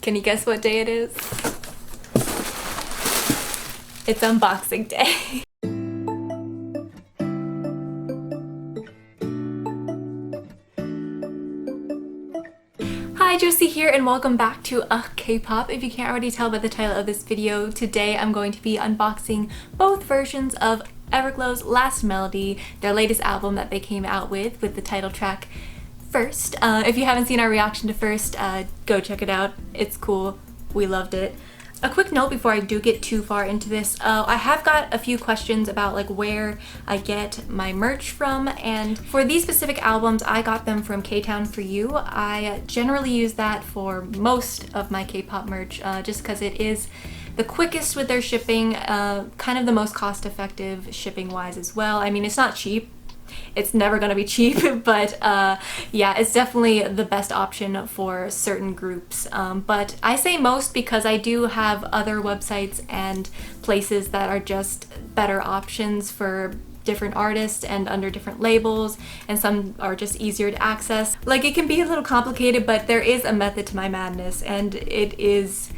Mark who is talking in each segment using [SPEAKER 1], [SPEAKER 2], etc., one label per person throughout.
[SPEAKER 1] Can you guess what day it is? It's unboxing day. Hi, Josie here and welcome back to K-Pop. If you can't already tell by the title of this video, today I'm going to be unboxing both versions of Everglow's Last Melody, their latest album that they came out with the title track First. If you haven't seen our reaction to First, go check it out. It's cool. We loved it. A quick note before I do get too far into this, I have got a few questions about like where I get my merch from, and for these specific albums I got them from K-Town For You. I generally use that for most of my K-pop merch just because it is the quickest with their shipping, kind of the most cost-effective shipping wise as well. I mean, it's not cheap. It's never gonna be cheap, but yeah, it's definitely the best option for certain groups. But I say most because I do have other websites and places that are just better options for different artists and under different labels, and some are just easier to access. Like, it can be a little complicated, but there is a method to my madness, and it is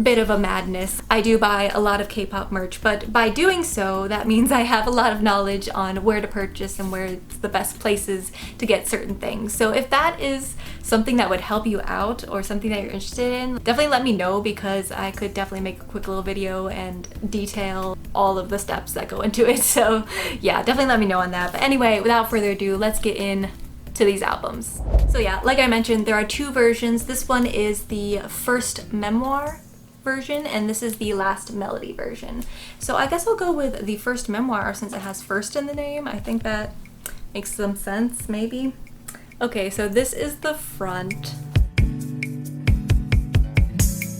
[SPEAKER 1] bit of a madness. I do buy a lot of K-pop merch, but by doing so, that means I have a lot of knowledge on where to purchase and where it's the best places to get certain things. So if that is something that would help you out or something that you're interested in, definitely let me know, because I could definitely make a quick little video and detail all of the steps that go into it. So yeah, definitely let me know on that. But anyway, without further ado, let's get in to these albums. So yeah, like I mentioned, there are two versions. This one is the first Memoir version, and this is the Last Melody version. So I guess I'll go with the first Memoir since it has first in the name. I think that makes some sense, maybe. Okay, so this is the front.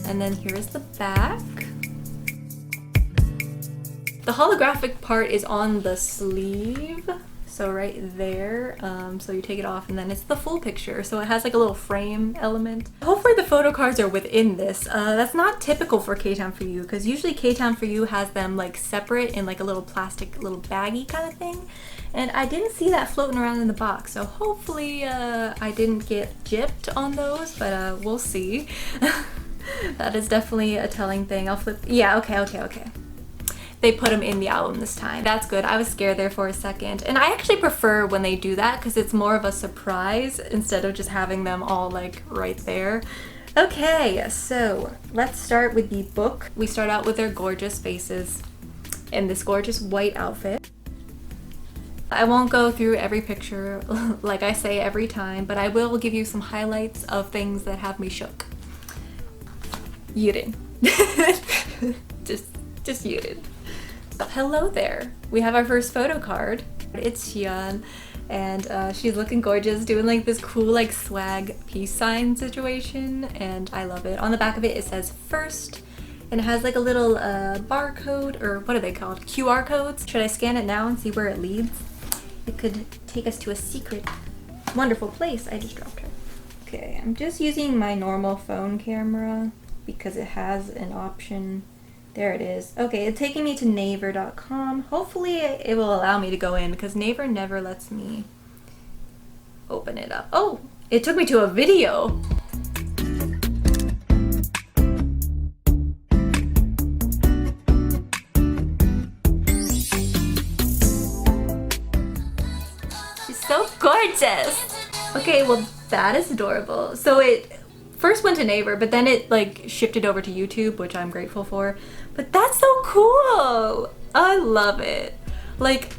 [SPEAKER 1] And then here is the back. The holographic part is on the sleeve. So right there, so you take it off and then it's the full picture. So it has like a little frame element. Hopefully the photo cards are within this. That's not typical for K-Town For You, because usually K-Town For You has them like separate in like a little plastic little baggy kind of thing. And I didn't see that floating around in the box. So hopefully I didn't get gypped on those, but we'll see. That is definitely a telling thing. I'll flip. Yeah, okay. They put them in the album this time. That's good. I was scared there for a second. And I actually prefer when they do that because it's more of a surprise instead of just having them all like right there. Okay, so let's start with the book. We start out with their gorgeous faces in this gorgeous white outfit. I won't go through every picture like I say every time, but I will give you some highlights of things that have me shook. Yiren. just Yiren. Hello there. We have our first photo card. It's Cheel, and she's looking gorgeous, doing like this cool like swag peace sign situation, and I love it. On the back of it, it says First, and it has like a little barcode, or what are they called? QR codes. Should I scan it now and see where it leads? It could take us to a secret, wonderful place. I just dropped her. Okay, I'm just using my normal phone camera because it has an option. There it is. Okay, it's taking me to naver.com. Hopefully it will allow me to go in, because Naver never lets me open it up. Oh, it took me to a video. She's so gorgeous. Okay, well that is adorable. So it first went to Naver, but then it like shifted over to YouTube, which I'm grateful for. But that's so cool! I love it. Like,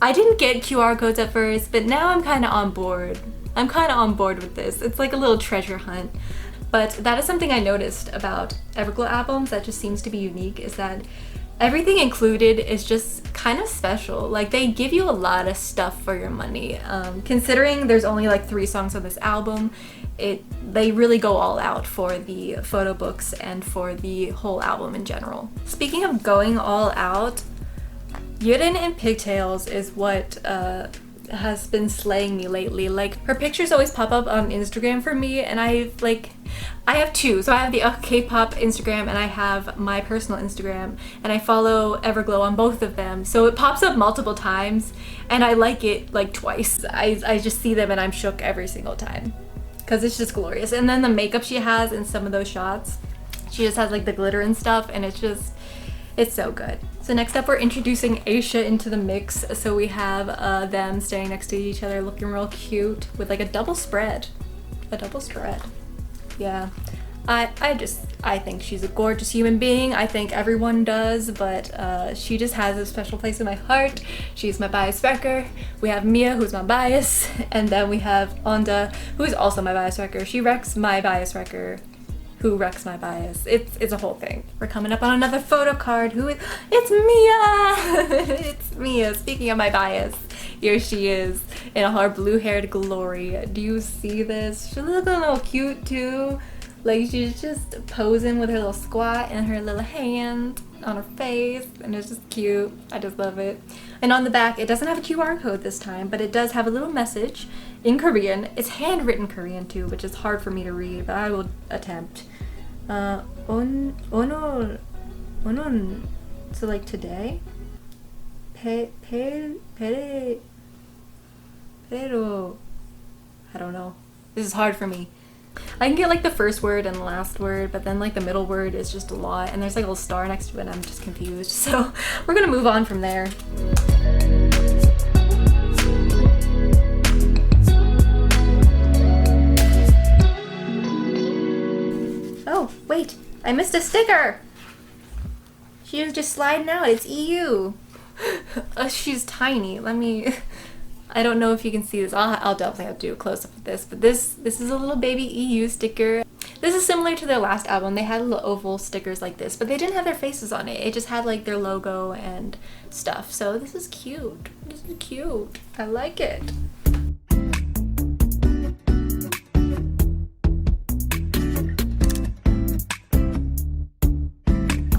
[SPEAKER 1] I didn't get QR codes at first, but now I'm kind of on board. I'm kind of on board with this. It's like a little treasure hunt. But that is something I noticed about Everglow albums that just seems to be unique, is that everything included is just kind of special. Like, they give you a lot of stuff for your money. Considering there's only like 3 songs on this album, they really go all out for the photo books and for the whole album in general. Speaking of going all out, Yiren in pigtails is what has been slaying me lately. Like, her pictures always pop up on Instagram for me, and I have two. So I have the K-pop Instagram and I have my personal Instagram, and I follow Everglow on both of them. So it pops up multiple times and I like it like twice. I just see them and I'm shook every single time. because it's just glorious. And then the makeup she has in some of those shots, she just has like the glitter and stuff, and it's so good. So next up, we're introducing Aisha into the mix. So we have them standing next to each other looking real cute with like a double spread. Yeah. I think she's a gorgeous human being. I think everyone does, but she just has a special place in my heart. She's my bias wrecker. We have Mia, who's my bias, and then we have Onda, who is also my bias wrecker. She wrecks my bias wrecker, who wrecks my bias. It's a whole thing. We're coming up on another photo card. It's Mia! It's Mia. Speaking of my bias, here she is in all her blue-haired glory. Do you see this? She's looking a little cute too. Like, she's just posing with her little squat and her little hand on her face, and it's just cute. I just love it. And on the back, it doesn't have a QR code this time, but it does have a little message in Korean. It's handwritten Korean too, which is hard for me to read, but I will attempt. 오늘, so like today? Pero, I don't know. This is hard for me. I can get like the first word and the last word, but then like the middle word is just a lot, and there's like a little star next to it and I'm just confused. So we're gonna move on from there. Oh, wait, I missed a sticker! She was just sliding out, it's EU. She's tiny, I don't know if you can see this. I'll definitely have to do a close-up of this, but this is a little baby EU sticker. This is similar to their last album. They had little oval stickers like this, but they didn't have their faces on it. It just had like their logo and stuff. So this is cute. This is cute. I like it.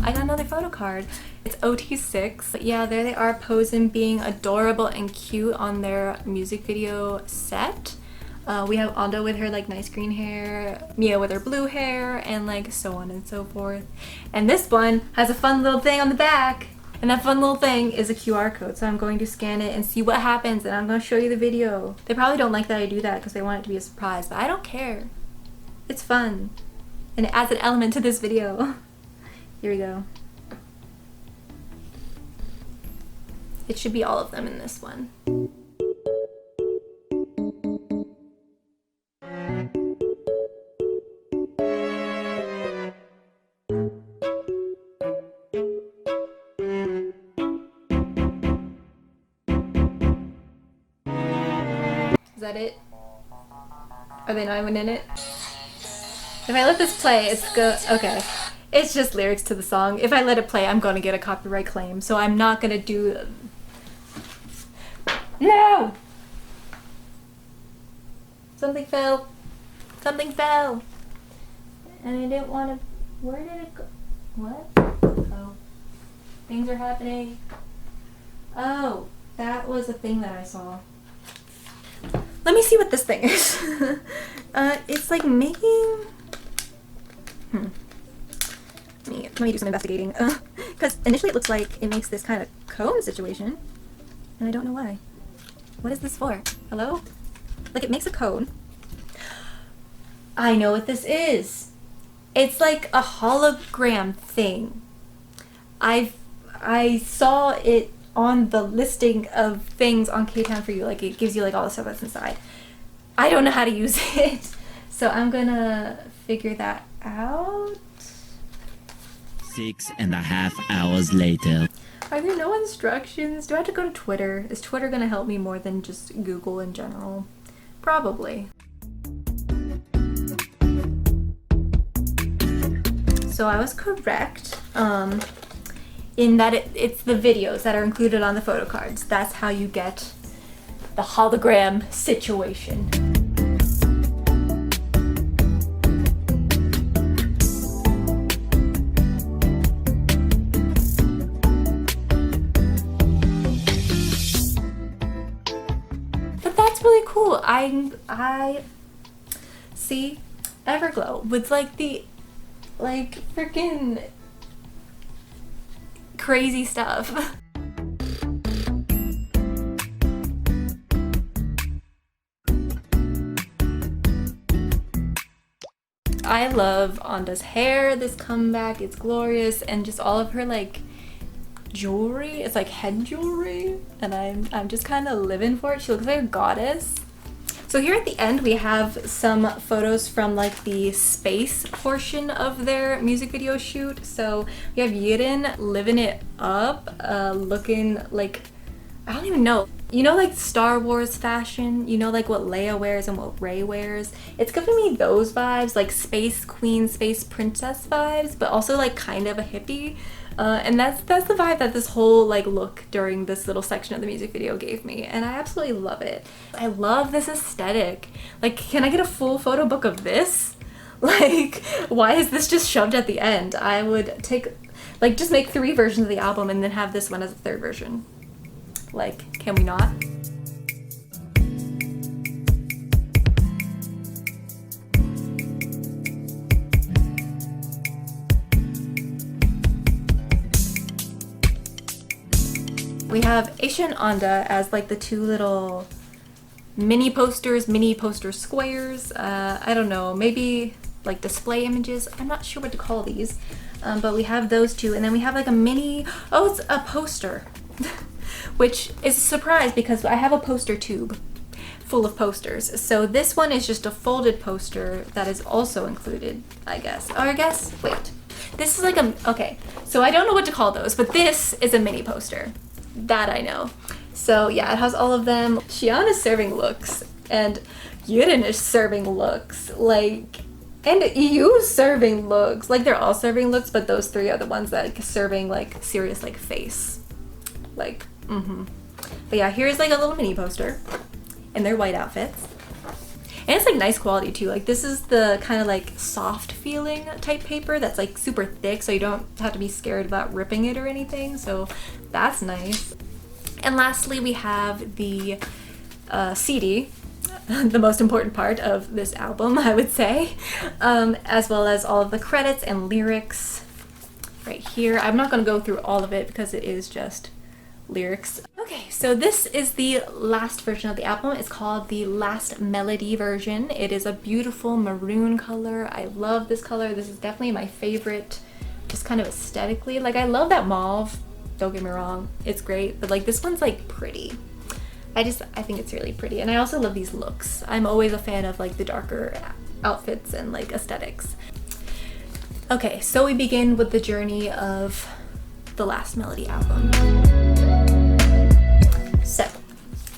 [SPEAKER 1] I got another photo card. It's OT6. But yeah, there they are posing, being adorable and cute on their music video set. We have Ando with her like nice green hair, Mia with her blue hair, and like so on and so forth. And this one has a fun little thing on the back. And that fun little thing is a QR code. So I'm going to scan it and see what happens, and I'm going to show you the video. They probably don't like that I do that because they want it to be a surprise, but I don't care. It's fun. And it adds an element to this video. Here we go. It should be all of them in this one. Is that it? Are they not even in it? If I let this play, it's good. Okay. It's just lyrics to the song. If I let it play, I'm gonna get a copyright claim, so I'm not gonna do... No! Something fell. Something fell. And I didn't want to... Where did it go? What? Oh. Things are happening. Oh, that was a thing that I saw. Let me see what this thing is. It's like making... Let me do some investigating. Because initially it looks like it makes this kind of cone situation. And I don't know why. What is this for? Hello? Like, it makes a cone. I know what this is. It's like a hologram thing. I saw it on the listing of things on K-Town for You. Like, it gives you like all the stuff that's inside. I don't know how to use it. So I'm gonna figure that out.
[SPEAKER 2] 6.5 hours later.
[SPEAKER 1] Are there no instructions? Do I have to go to Twitter? Is Twitter gonna help me more than just Google in general? Probably. So I was correct in that it's the videos that are included on the photo cards. That's how you get the hologram situation. Really cool. I see Everglow with like the freaking crazy stuff. I love Onda's hair, this comeback, it's glorious, and just all of her like jewelry. It's like head jewelry, and I'm just kind of living for it. She looks like a goddess. So here at the end we have some photos from like the space portion of their music video shoot. So we have Yiren living it up, looking like, I don't even know. You know, like Star Wars fashion, you know, like what Leia wears and what Rey wears. It's giving me those vibes, like space queen, space princess vibes, but also like kind of a hippie. And that's the vibe that this whole like look during this little section of the music video gave me, and I absolutely love it. I love this aesthetic. Like, can I get a full photo book of this? Like, why is this just shoved at the end? I would take, like, just make 3 versions of the album and then have this one as a 3rd version. Like, can we not? We have Aisha and Onda as like the 2 little mini poster squares. I don't know, maybe like display images. I'm not sure what to call these. But we have those 2, and then we have like a mini, oh, it's a poster. Which is a surprise because I have a poster tube full of posters. So this one is just a folded poster that is also included, I guess. Or I guess, wait. This is like a, okay. So I don't know what to call those, but this is a mini poster. That I know. So yeah, it has all of them. Xian is serving looks, and Yiren is serving looks, like, and EU is serving looks. Like, they're all serving looks, but those 3 are the ones that are serving like serious like face. Like, But yeah, here's like a little mini poster in their white outfits. And it's like nice quality too. Like, this is the kind of like soft feeling type paper that's like super thick, so you don't have to be scared about ripping it or anything. So that's nice. And lastly, we have the CD, the most important part of this album, I would say, as well as all of the credits and lyrics right here. I'm not going to go through all of it because it is just lyrics. Okay, so this is the last version of the album. It's called the Last Melody version. It is a beautiful maroon color. I love this color. This is definitely my favorite, just kind of aesthetically. Like, I love that mauve, don't get me wrong, it's great, but like this one's like pretty. I think it's really pretty, and I also love these looks. I'm always a fan of like the darker outfits and like aesthetics. Okay, so we begin with the journey of the Last Melody album. So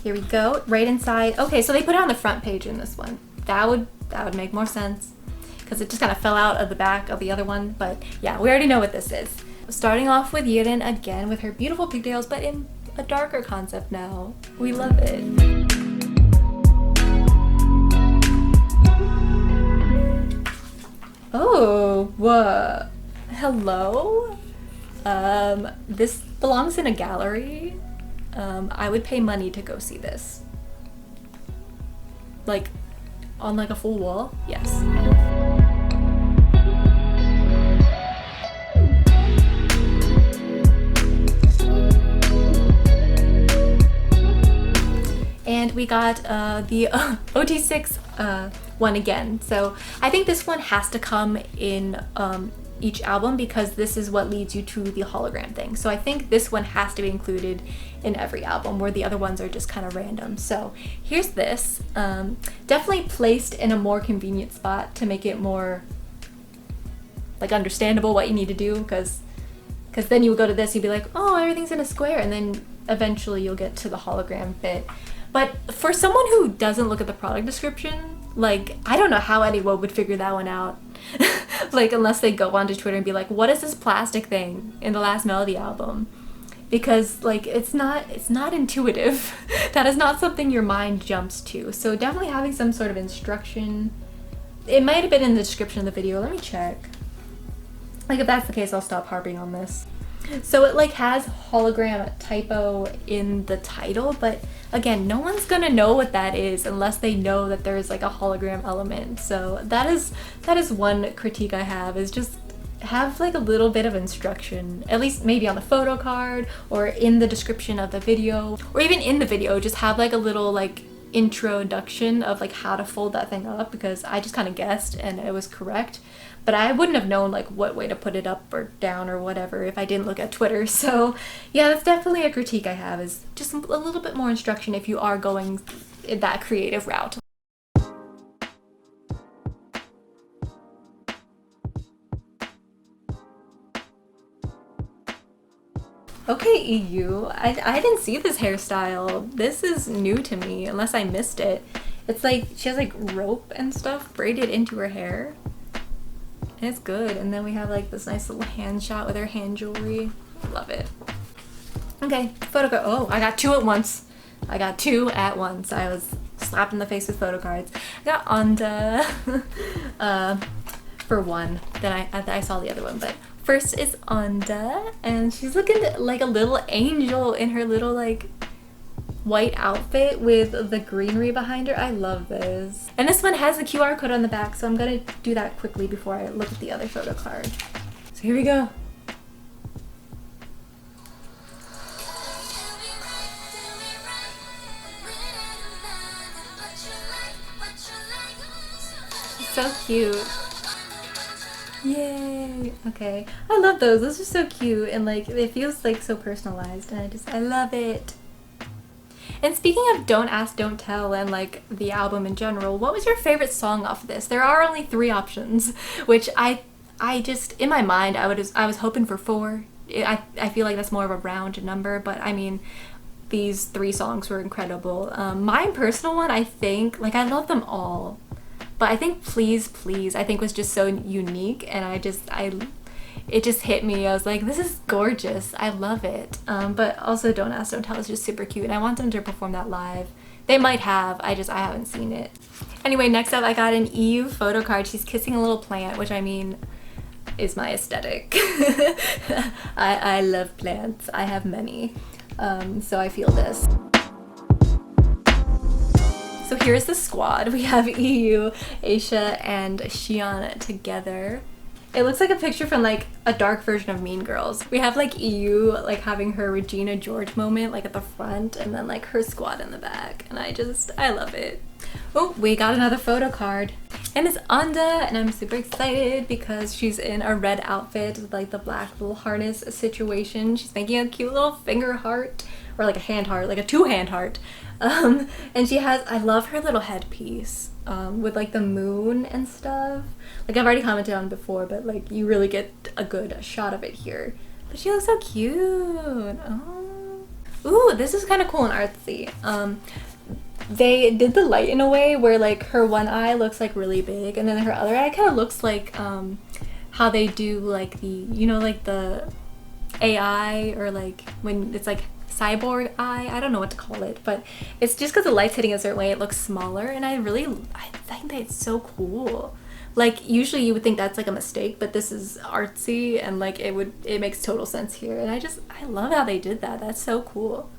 [SPEAKER 1] here we go, right inside. Okay, so they put it on the front page in this one. That would make more sense because it just kind of fell out of the back of the other one. But yeah, we already know what this is. Starting off with Yiren again with her beautiful pigtails, but in a darker concept now. We love it. Oh, what? Hello? This belongs in a gallery. I would pay money to go see this. Like, on like a full wall? Yes. And we got the OT6 one again. So I think this one has to come in each album because this is what leads you to the hologram thing. So I think this one has to be included in every album, where the other ones are just kind of random. So here's this, definitely placed in a more convenient spot to make it more like understandable what you need to do, because then you would go to this, you'd be like, oh, everything's in a square, and then eventually you'll get to the hologram bit. But for someone who doesn't look at the product description, like, I don't know how anyone would figure that one out. Like, unless they go onto Twitter and be like, what is this plastic thing in the Last Melody album? Because like, it's not intuitive. That is not something your mind jumps to. So definitely having some sort of instruction. It might have been in the description of the video. Let me check. Like, if that's the case, I'll stop harping on this. So it like has hologram typo in the title, but again, no one's gonna know what that is unless they know that there's like a hologram element. So that is one critique I have, is just have like a little bit of instruction, at least maybe on the photo card or in the description of the video, or even in the video, just have like a little like introduction of like how to fold that thing up, because I just kind of guessed and it was correct, but I wouldn't have known like what way to put it up or down or whatever if I didn't look at Twitter. So yeah, that's definitely a critique I have, is just a little bit more instruction if you are going that creative route. Okay, EU, I didn't see this hairstyle. This is new to me, unless I missed it. It's like, she has like rope and stuff braided into her hair. And it's good. And then we have like this nice little hand shot with her hand jewelry. Love it. Okay, photo card. Oh, I got two at once. I got two at once. I was slapped in the face with photo cards. I got Onda for one. Then I saw the other one, but first is Onda, and she's looking like a little angel in her little like white outfit with the greenery behind her. I love this. And this one has the QR code on the back, so I'm gonna do that quickly before I look at the other photo card. So here we go. So cute. Yay. Okay. I love those. Those are so cute, and like it feels like so personalized, and I love it. And speaking of Don't Ask, Don't Tell and like the album in general, what was your favorite song off of this? There are only 3 options, which I just, in my mind, I was hoping for 4. I feel like that's more of a round number, but I mean, these 3 songs were incredible. My personal one, I think, like I love them all, but I think Please Please, I think was just so unique, and it just hit me. I was like, this is gorgeous. I love it. But also Don't Ask, Don't Tell is just super cute, and I want them to perform that live. They might have, I haven't seen it. Anyway, next up I got an EU photo card. She's kissing a little plant, which I mean is my aesthetic. I love plants. I have many. So I feel this. So here's the squad. We have EU, Aisha, and Xian together. It looks like a picture from like a dark version of Mean Girls. We have like EU like having her Regina George moment like at the front, and then like her squad in the back, and I love it. Oh, we got another photo card, and it's Onda, and I'm super excited because she's in a red outfit with like the black little harness situation. She's making a cute little finger heart, or like a hand heart, like a 2-hand heart. And she has, I love her little headpiece with like the moon and stuff. Like I've already commented on before, but like you really get a good shot of it here. But she looks so cute. Oh. Ooh, this is kind of cool and artsy. They did the light in a way where like her one eye looks like really big, and then her other eye kind of looks like how they do like the, you know, like the AI, or like when it's like cyborg eye. I don't know what to call it, but it's just because the light's hitting a certain way it looks smaller, and I think that it's so cool. Like usually you would think that's like a mistake, but this is artsy, and like it makes total sense here, and I love how they did that. That's so cool.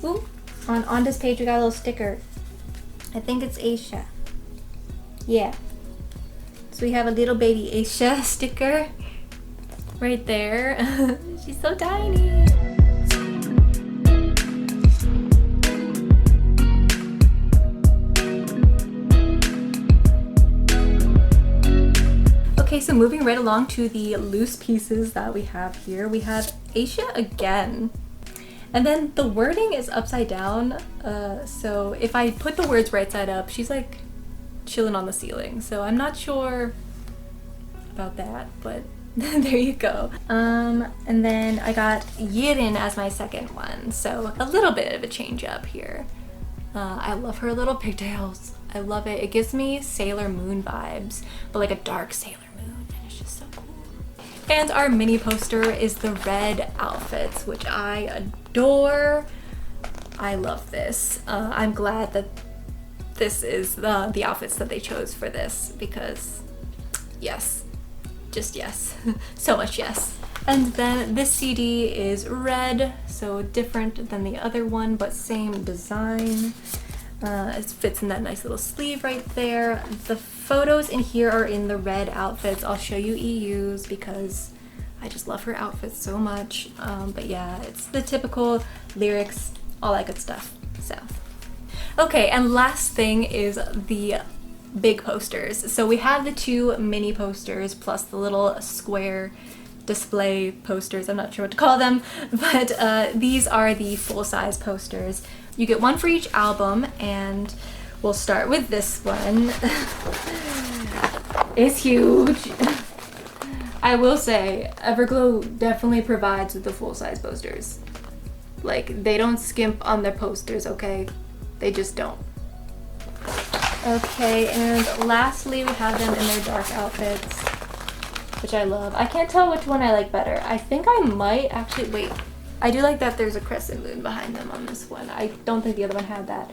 [SPEAKER 1] Ooh, on this page we got a little sticker. I think it's Aisha. Yeah. So we have a little baby Aisha sticker right there. She's so tiny. Okay, so moving right along to the loose pieces that we have here. We have Aisha again. And then the wording is upside down. So if I put the words right side up, she's like chilling on the ceiling. So I'm not sure about that, but there you go. And then I got Yiren as my second one. So a little bit of a change up here. I love her little pigtails. I love it. It gives me Sailor Moon vibes, but like a dark Sailor Moon, and it's just so cool. And our mini poster is the red outfits, which I adore. I love this. I'm glad that this is the outfits that they chose for this, because yes, just yes. So much yes. And then this CD is red, so different than the other one, but same design. It fits in that nice little sleeve right there. The photos in here are in the red outfits. I'll show you EU's because I just love her outfits so much. But yeah, it's the typical lyrics, all that good stuff. So, okay, and last thing is the big posters. So we have the 2 mini posters plus the little square display posters. I'm not sure what to call them, but these are the full-size posters. You get 1 for each album, and we'll start with this one. It's huge. I will say, Everglow definitely provides with the full-size posters. Like, they don't skimp on their posters, okay? They just don't. Okay, and lastly, we have them in their dark outfits, which I love. I can't tell which one I like better. I think I might actually, wait. I do like that there's a crescent moon behind them on this one. I don't think the other one had that.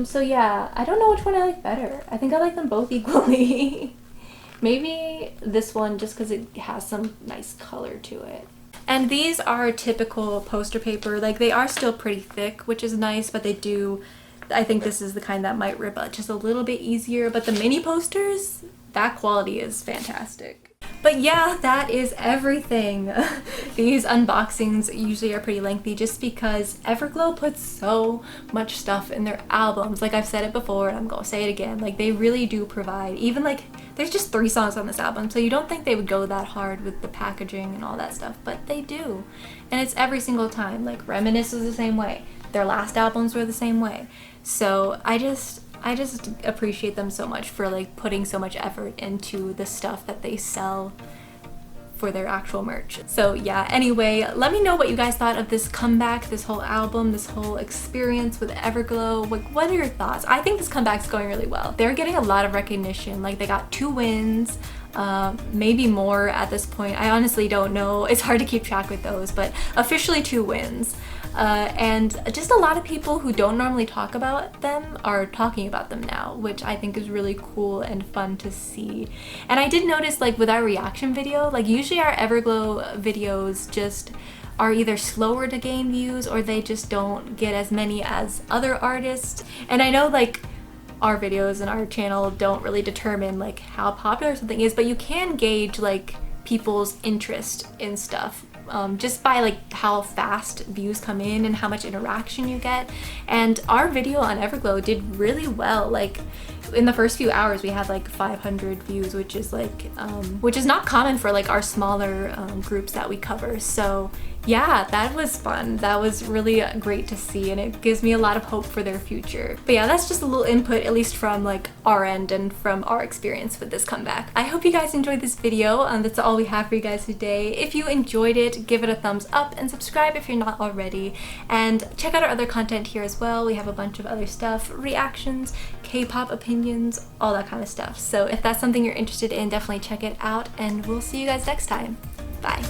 [SPEAKER 1] So yeah, I don't know which one I like better. I think I like them both equally. Maybe this one just because it has some nice color to it. And these are typical poster paper. Like, they are still pretty thick, which is nice, but they do, I think this is the kind that might rip out just a little bit easier. But the mini posters, that quality is fantastic. But yeah, that is everything. These unboxings usually are pretty lengthy just because Everglow puts so much stuff in their albums. Like, I've said it before and I'm gonna say it again. Like, they really do provide. Even like, there's just 3 songs on this album, so you don't think they would go that hard with the packaging and all that stuff, but they do. And it's every single time. Like, Reminisce was the same way. Their last albums were the same way. So I just appreciate them so much for like putting so much effort into the stuff that they sell for their actual merch. So yeah, anyway, let me know what you guys thought of this comeback, this whole album, this whole experience with Everglow. Like, what are your thoughts? I think this comeback's going really well. They're getting a lot of recognition. Like, they got 2 wins, maybe more at this point. I honestly don't know. It's hard to keep track with those, but officially 2 wins. And just a lot of people who don't normally talk about them are talking about them now, which I think is really cool and fun to see. And I did notice, like, with our reaction video, like, usually our Everglow videos just are either slower to gain views or they just don't get as many as other artists. And I know, like, our videos and our channel don't really determine like how popular something is, but you can gauge like people's interest in stuff just by like how fast views come in and how much interaction you get. And our video on Everglow did really well. Like, in the first few hours we had like 500 views, which is like which is not common for like our smaller groups that we cover. So yeah, that was fun. That was really great to see, and it gives me a lot of hope for their future. But yeah, that's just a little input, at least from like our end and from our experience with this comeback. I hope you guys enjoyed this video. That's all we have for you guys today. If you enjoyed it, give it a thumbs up and subscribe if you're not already. And check out our other content here as well. We have a bunch of other stuff, reactions, K-pop opinions, all that kind of stuff. So if that's something you're interested in, definitely check it out, and we'll see you guys next time. Bye.